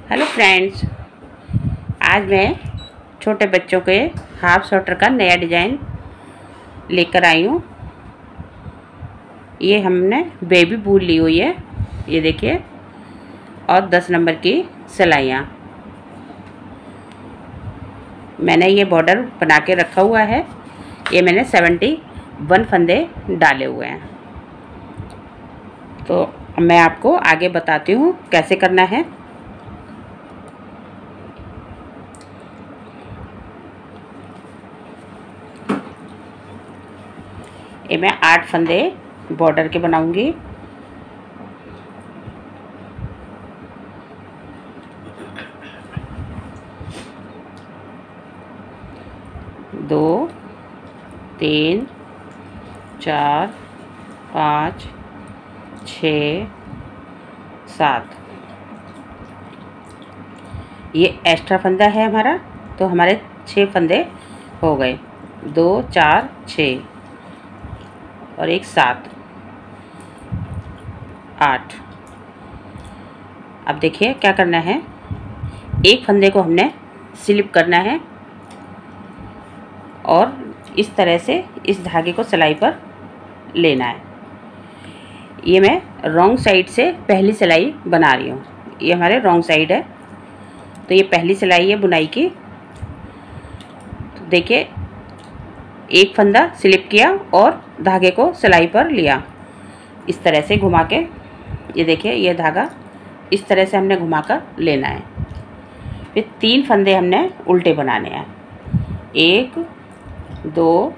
Hello friends, आज मैं छोटे बच्चों के हाफ स्वेटर का नया डिज़ाइन लेकर आई हूँ। ये हमने बेबी वूल ली हुई है, ये देखिए, और 10 नंबर की सिलाइयाँ। मैंने ये बॉर्डर बना के रखा हुआ है। ये मैंने 71 फंदे डाले हुए हैं। तो मैं आपको आगे बताती हूँ कैसे करना है। ये मैं 8 फंदे बॉर्डर के बनाऊंगी। दो, 3, 4, 5, 6, 7। ये एक्स्ट्रा फंदा है हमारा, तो हमारे 6 फंदे हो गए। 2, 4, 6 और एक 7, 8। अब देखिए क्या करना है। एक फंदे को हमने स्लिप करना है और इस तरह से इस धागे को सिलाई पर लेना है। ये मैं रॉन्ग साइड से पहली सिलाई बना रही हूँ। ये हमारे रॉन्ग साइड है, तो ये पहली सिलाई है बुनाई की। तो देखिए, एक फंदा स्लिप किया और धागे को सिलाई पर लिया, इस तरह से घुमा के। ये देखिए, ये धागा इस तरह से हमने घुमा कर लेना है। फिर 3 फंदे हमने उल्टे बनाने हैं। 1, 2,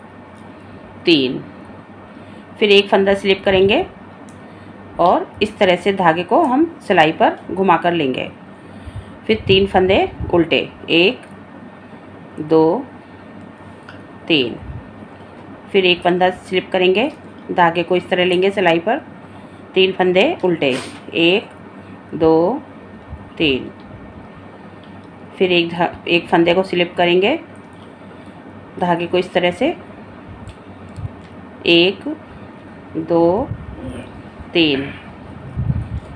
3। फिर एक फंदा स्लिप करेंगे और इस तरह से धागे को हम सिलाई पर घुमा कर लेंगे। फिर 3 फंदे उल्टे, 1, 2, 3। फिर एक फंदा स्लिप करेंगे, धागे को इस तरह लेंगे सिलाई पर। 3 फंदे उल्टे, 1, 2, 3। फिर एक फंदे को स्लिप करेंगे, धागे को इस तरह से, 1, 2, 3।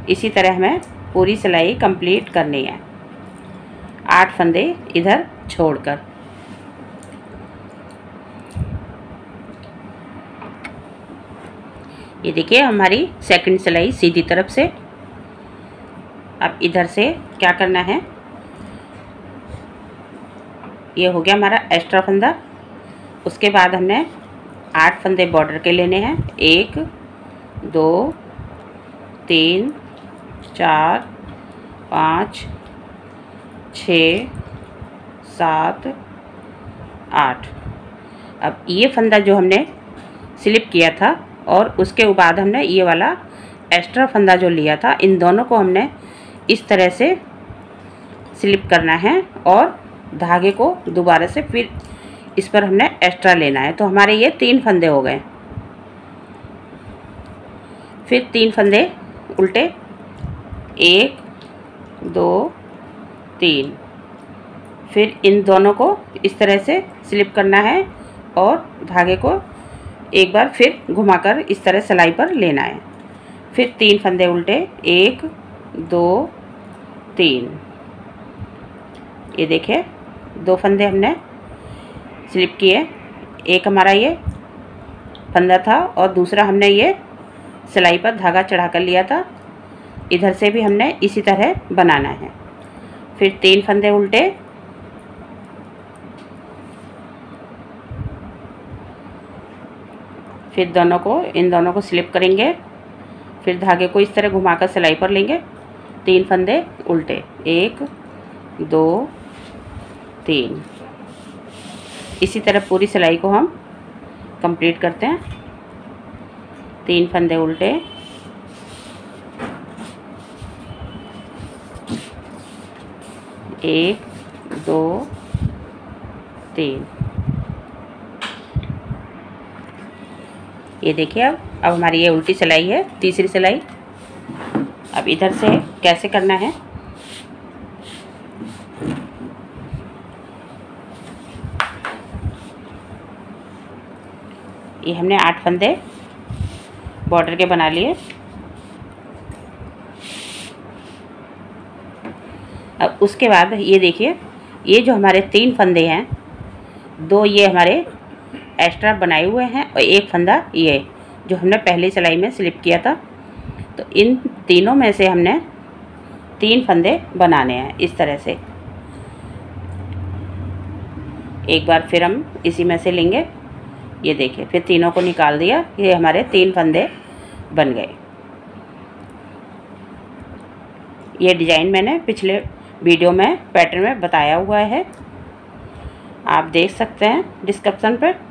इसी तरह हमें पूरी सिलाई कंप्लीट करनी है, 8 फंदे इधर छोड़कर। ये देखिए हमारी सेकंड सिलाई सीधी तरफ से। अब इधर से क्या करना है, ये हो गया हमारा एक्स्ट्रा फंदा। उसके बाद हमने 8 फंदे बॉर्डर के लेने हैं। 1, 2, 3, 4, 5, 6, 7, 8। अब ये फंदा जो हमने स्लिप किया था और उसके बाद हमने ये वाला एक्स्ट्रा फंदा जो लिया था, इन दोनों को हमने इस तरह से स्लिप करना है और धागे को दोबारा से फिर इस पर हमने एक्स्ट्रा लेना है। तो हमारे ये 3 फंदे हो गए। फिर 3 फंदे उल्टे, 1, 2, 3। फिर इन दोनों को इस तरह से स्लिप करना है और धागे को एक बार फिर घुमाकर इस तरह सिलाई पर लेना है। फिर 3 फंदे उल्टे, 1, 2, 3। ये देखिए, 2 फंदे हमने स्लिप किए। एक हमारा ये फंदा था और दूसरा हमने ये सिलाई पर धागा चढ़ा कर लिया था। इधर से भी हमने इसी तरह बनाना है। फिर 3 फंदे उल्टे, फिर इन दोनों को स्लिप करेंगे। फिर धागे को इस तरह घुमाकर सिलाई पर लेंगे। 3 फंदे उल्टे, 1, 2, 3। इसी तरह पूरी सिलाई को हम कंप्लीट करते हैं। 3 फंदे उल्टे, 1, 2, 3। ये देखिए, अब हमारी ये उल्टी सिलाई है, तीसरी सिलाई। अब इधर से कैसे करना है, ये हमने 8 फंदे बॉर्डर के बना लिए। अब उसके बाद ये देखिए, ये जो हमारे 3 फंदे हैं, 2 ये हमारे एक्स्ट्रा बनाए हुए हैं और एक फंदा ये जो हमने पहली सिलाई में स्लिप किया था। तो इन तीनों में से हमने 3 फंदे बनाने हैं इस तरह से। एक बार फिर हम इसी में से लेंगे, ये देखिए, फिर तीनों को निकाल दिया, ये हमारे 3 फंदे बन गए। ये डिज़ाइन मैंने पिछले वीडियो में पैटर्न में बताया हुआ है, आप देख सकते हैं डिस्क्रिप्शन पर।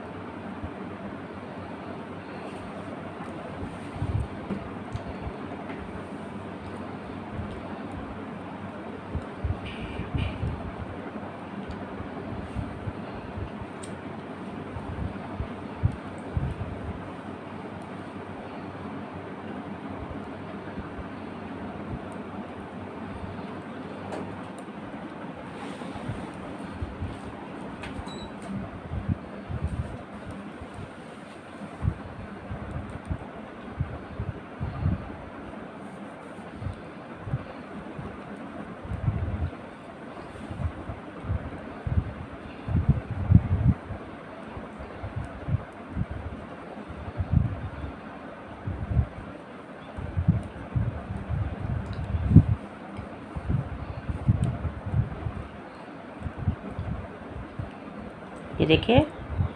ये देखिए,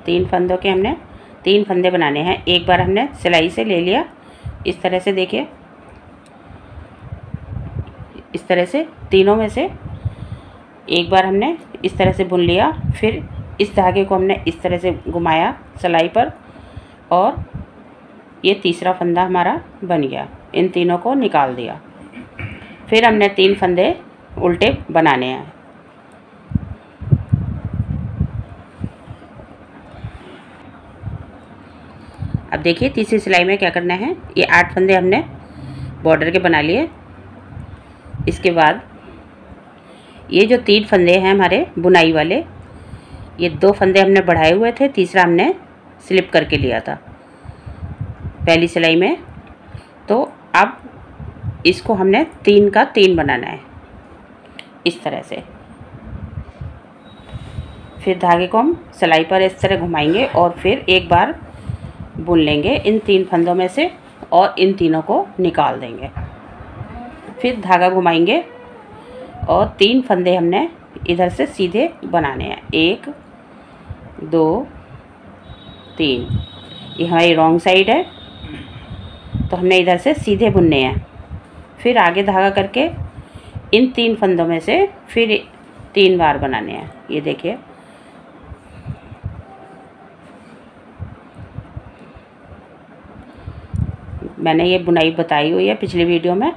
3 फंदों के हमने 3 फंदे बनाने हैं। एक बार हमने सिलाई से ले लिया इस तरह से, देखिए इस तरह से तीनों में से एक बार हमने इस तरह से बुन लिया। फिर इस धागे को हमने इस तरह से घुमाया सिलाई पर और ये तीसरा फंदा हमारा बन गया। इन तीनों को निकाल दिया। फिर हमने 3 फंदे उल्टे बनाने हैं। अब देखिए, तीसरी सिलाई में क्या करना है, ये 8 फंदे हमने बॉर्डर के बना लिए। इसके बाद ये जो 3 फंदे हैं हमारे बुनाई वाले, ये 2 फंदे हमने बढ़ाए हुए थे, तीसरा हमने स्लिप करके लिया था पहली सिलाई में। तो अब इसको हमने 3 का 3 बनाना है इस तरह से। फिर धागे को हम सिलाई पर इस तरह घुमाएंगे और फिर एक बार बुन लेंगे इन 3 फंदों में से और इन तीनों को निकाल देंगे। फिर धागा घुमाएंगे और 3 फंदे हमने इधर से सीधे बनाने हैं। 1 2 3, ये हमारी रॉन्ग साइड है, तो हमने इधर से सीधे बुनने हैं। फिर आगे धागा करके इन 3 फंदों में से फिर 3 बार बनाने हैं। ये देखिए, मैंने ये बुनाई बताई हुई है पिछली वीडियो में,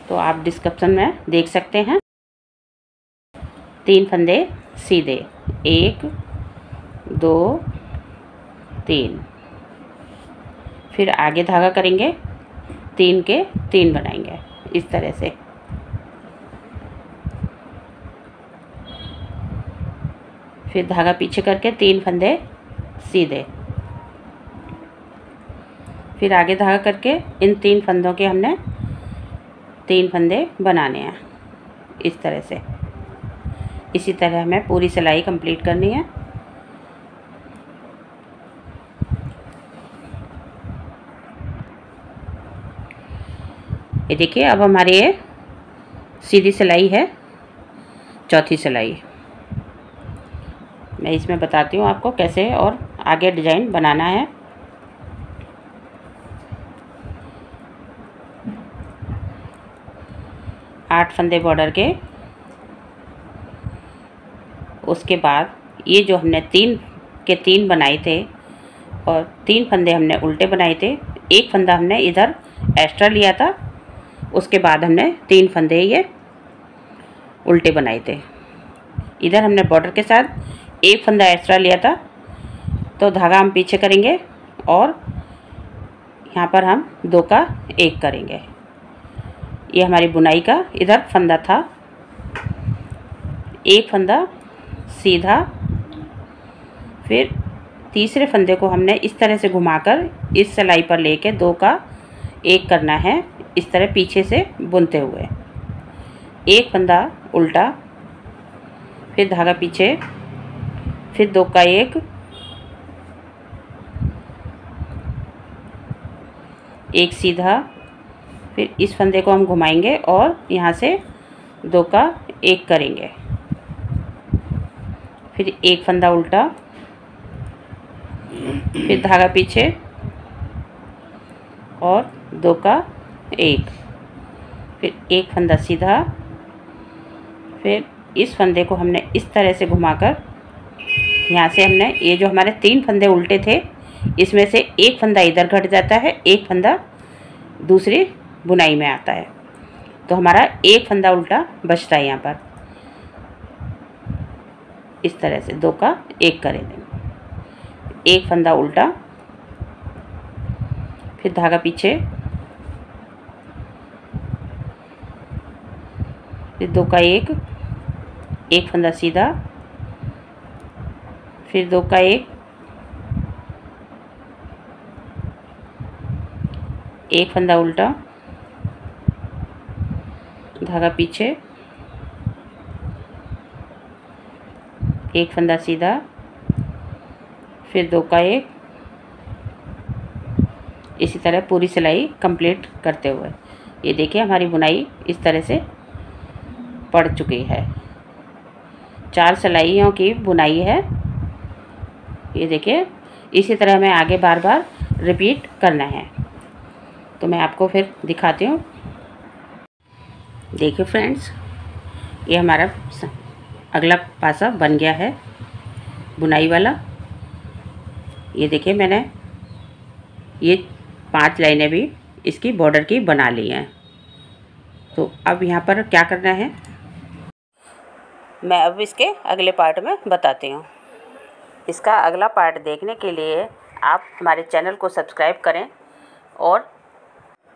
तो आप डिस्क्रिप्शन में देख सकते हैं। 3 फंदे सीधे, 1 2 3, फिर आगे धागा करेंगे, 3 के 3 बनाएंगे इस तरह से। फिर धागा पीछे करके 3 फंदे सीधे, फिर आगे धागा करके इन 3 फंदों के हमने 3 फंदे बनाने हैं इस तरह से। इसी तरह हमें पूरी सिलाई कंप्लीट करनी है। ये देखिए, अब हमारी ये सीधी सिलाई है, चौथी सिलाई। मैं इसमें बताती हूँ आपको कैसे और आगे डिज़ाइन बनाना है। आठ फंदे बॉर्डर के, उसके बाद ये जो हमने 3 के 3 बनाए थे और 3 फंदे हमने उल्टे बनाए थे, एक फंदा हमने इधर एक्स्ट्रा लिया था, उसके बाद हमने 3 फंदे ये उल्टे बनाए थे। इधर हमने बॉर्डर के साथ एक फंदा एक्स्ट्रा लिया था, तो धागा हम पीछे करेंगे और यहाँ पर हम 2 का 1 करेंगे। ये हमारी बुनाई का इधर फंदा था, एक फंदा सीधा, फिर तीसरे फंदे को हमने इस तरह से घुमाकर इस सिलाई पर लेके 2 का 1 करना है, इस तरह पीछे से बुनते हुए। एक फंदा उल्टा, फिर धागा पीछे, फिर 2 का 1 सीधा, फिर इस फंदे को हम घुमाएंगे और यहाँ से 2 का 1 करेंगे, फिर एक फंदा उल्टा, फिर धागा पीछे और 2 का 1, फिर एक फंदा सीधा, फिर इस फंदे को हमने इस तरह से घुमाकर यहाँ से हमने ये जो हमारे 3 फंदे उल्टे थे इसमें से एक फंदा इधर घट जाता है, एक फंदा दूसरी बुनाई में आता है, तो हमारा एक फंदा उल्टा बचता है। यहाँ पर इस तरह से 2 का 1 करेंगे, एक फंदा उल्टा, फिर धागा पीछे, फिर 2 का 1, एक फंदा सीधा, फिर 2 का 1, एक फंदा उल्टा, धागा पीछे, एक फंदा सीधा, फिर 2 का 1, इसी तरह पूरी सिलाई कंप्लीट करते हुए ये देखिए हमारी बुनाई इस तरह से पड़ चुकी है। 4 सिलाइयों की बुनाई है, ये देखिए इसी तरह हमें आगे बार बार रिपीट करना है। तो मैं आपको फिर दिखाती हूँ। देखिए फ्रेंड्स, ये हमारा अगला पासा बन गया है बुनाई वाला। ये देखिए मैंने ये 5 लाइनें भी इसकी बॉर्डर की बना ली हैं। तो अब यहाँ पर क्या करना है मैं अब इसके अगले पार्ट में बताती हूँ। इसका अगला पार्ट देखने के लिए आप हमारे चैनल को सब्सक्राइब करें और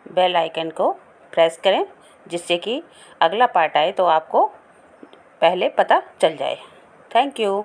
बेल आइकन को प्रेस करें, जिससे कि अगला पार्ट आए तो आपको पहले पता चल जाए। Thank you.